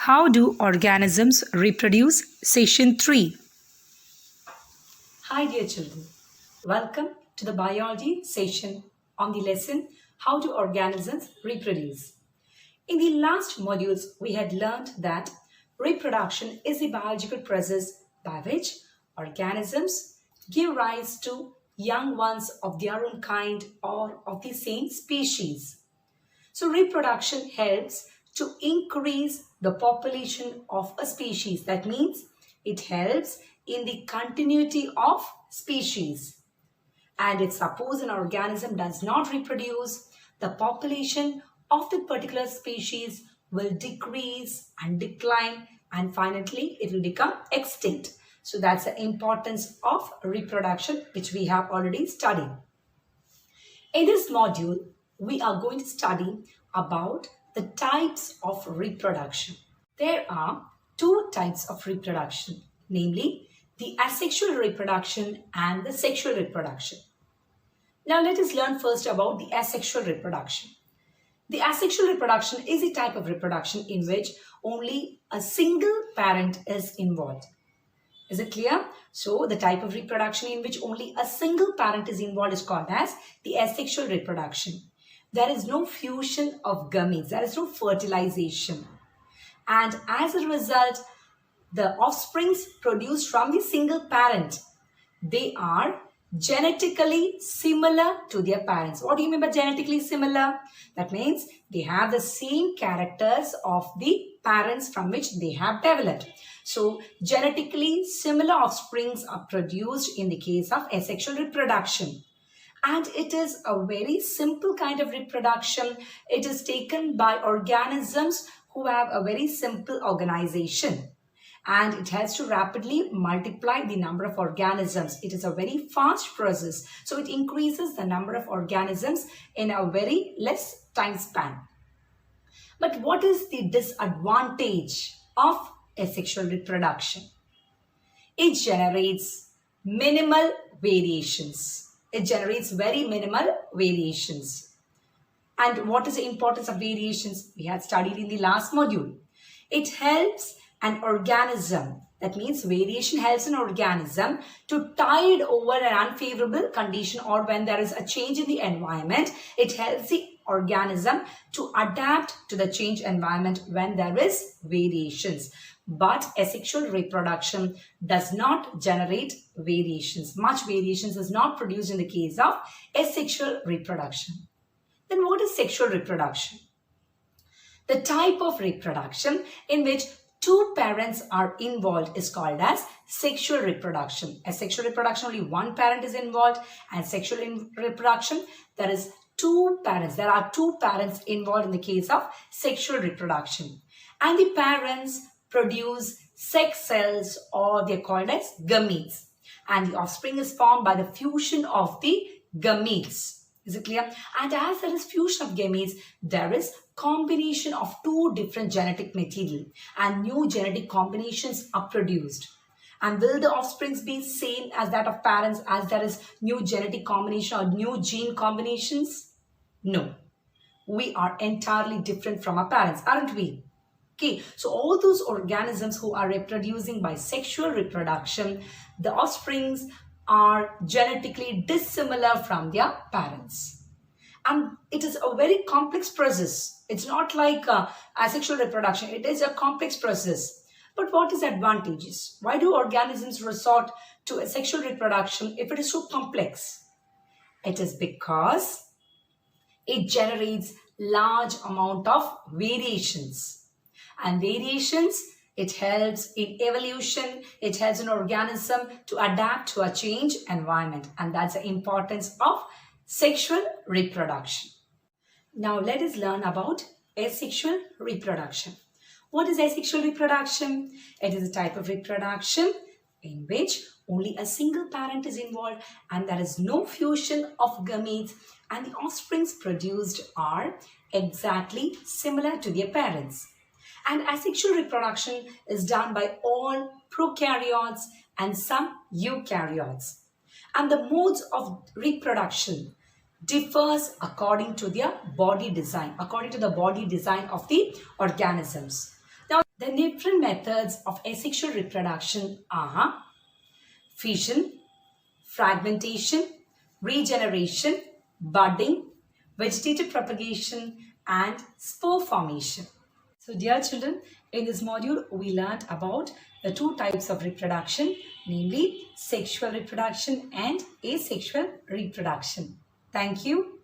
How do organisms reproduce? Session 3. Hi dear children, welcome to the biology session on the lesson How do organisms reproduce? In the last modules we had learned that reproduction is the biological process by which organisms give rise to young ones of their own kind or of the same species. So reproduction helps to increase the population of a species. That means it helps in the continuity of species. And if suppose an organism does not reproduce, the population of the particular species will decrease and decline, and finally it will become extinct. So that's the importance of reproduction, which we have already studied. In this module, we are going to study about the types of reproduction. There are two types of reproduction, namely the asexual reproduction and the sexual reproduction. Now let us learn first about the asexual reproduction. The asexual reproduction is a type of reproduction in which only a single parent is involved. Is it clear? So the type of reproduction in which only a single parent is involved is called as the asexual reproduction. There is no fusion of gametes, there is no fertilization. And as a result, the offsprings produced from the single parent, they are genetically similar to their parents. What do you mean by genetically similar? That means they have the same characters of the parents from which they have developed. So genetically similar offsprings are produced in the case of asexual reproduction. And it is a very simple kind of reproduction. It is taken by organisms who have a very simple organization. And it has to rapidly multiply the number of organisms. It is a very fast process. So it increases the number of organisms in a very less time span. But what is the disadvantage of asexual reproduction? It generates minimal variations. It generates very minimal variations. And what is the importance of variations? We had studied in the last module. It helps an organism, that means variation helps an organism to tide over an unfavorable condition, or when there is a change in the environment, it helps the organism to adapt to the changed environment when there is variations. But asexual reproduction does not generate variations. Much variations is not produced in the case of asexual reproduction. Then what is sexual reproduction? The type of reproduction in which two parents are involved is called as sexual reproduction. Asexual reproduction, only one parent is involved, and sexual reproduction, there is two parents. There are two parents involved in the case of sexual reproduction. And the parents produce sex cells, or they're called as gametes. And the offspring is formed by the fusion of the gametes. Is it clear? And as there is fusion of gametes, there is combination of two different genetic material, and new genetic combinations are produced. And will the offsprings be same as that of parents as there is new genetic combination or new gene combinations? No. We are entirely different from our parents, aren't we? Okay, so all those organisms who are reproducing by sexual reproduction, the offsprings are genetically dissimilar from their parents. And it is a very complex process. It's not like asexual reproduction. It is a complex process. But what is advantages? Why do organisms resort to asexual reproduction if it is so complex? It is because it generates large amount of variations. And variations, it helps in evolution. It helps an organism to adapt to a changed environment. And that's the importance of sexual reproduction. Now let us learn about asexual reproduction. What is asexual reproduction? It is a type of reproduction in which only a single parent is involved, and there is no fusion of gametes, and the offsprings produced are exactly similar to their parents. And asexual reproduction is done by all prokaryotes and some eukaryotes. And the modes of reproduction differs according to their body design, according to the body design of the organisms. Now, the different methods of asexual reproduction are fission, fragmentation, regeneration, budding, vegetative propagation, and spore formation. So, dear children, in this module, we learned about the two types of reproduction, namely sexual reproduction and asexual reproduction. Thank you.